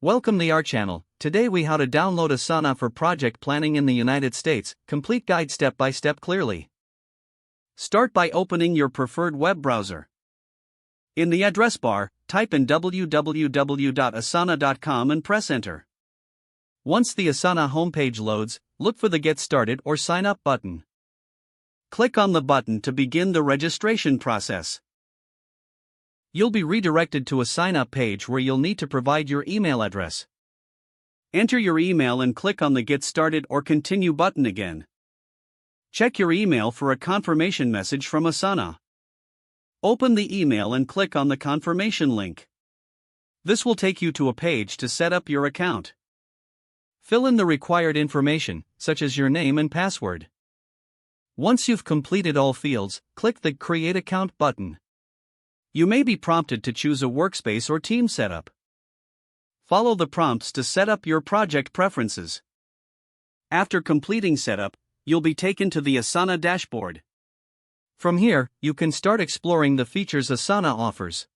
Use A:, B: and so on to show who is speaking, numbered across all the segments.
A: Welcome to our channel. Today we how to download Asana for project planning in the United States. Complete guide step by step clearly. Start by opening your preferred web browser. In the address bar, type in www.asana.com and press enter. Once the Asana homepage loads, look for the Get Started or Sign Up button. Click on the button to begin the registration process. You'll be redirected to a sign-up page where you'll need to provide your email address. Enter your email and click on the Get Started or Continue button again. Check your email for a confirmation message from Asana. Open the email and click on the confirmation link. This will take you to a page to set up your account. Fill in the required information, such as your name and password. Once you've completed all fields, click the Create Account button. You may be prompted to choose a workspace or team setup. Follow the prompts to set up your project preferences. After completing setup, you'll be taken to the Asana dashboard. From here, you can start exploring the features Asana offers.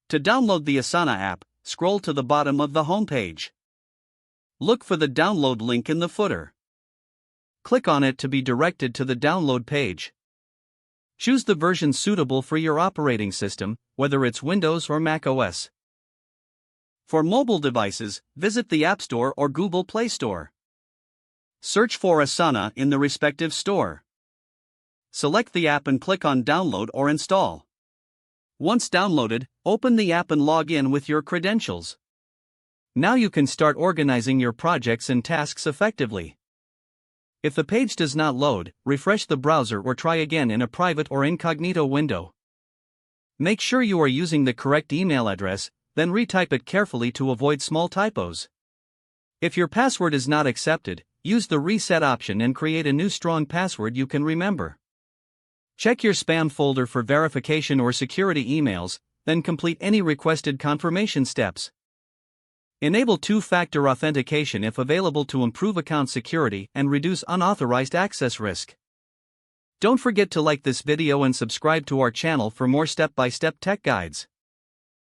A: To download the Asana app, scroll to the bottom of the homepage. Look for the download link in the footer. Click on it to be directed to the download page. Choose the version suitable for your operating system, whether it's Windows or Mac OS. For mobile devices, visit the App Store or Google Play Store. Search for Asana in the respective store. Select the app and click on Download or Install. Once downloaded, open the app and log in with your credentials. Now you can start organizing your projects and tasks effectively. If the page does not load, refresh the browser or try again in a private or incognito window. Make sure you are using the correct email address, then retype it carefully to avoid small typos. If your password is not accepted, use the reset option and create a new strong password you can remember. Check your spam folder for verification or security emails, then complete any requested confirmation steps. Enable two-factor authentication if available to improve account security and reduce unauthorized access risk. Don't forget to like this video and subscribe to our channel for more step-by-step tech guides.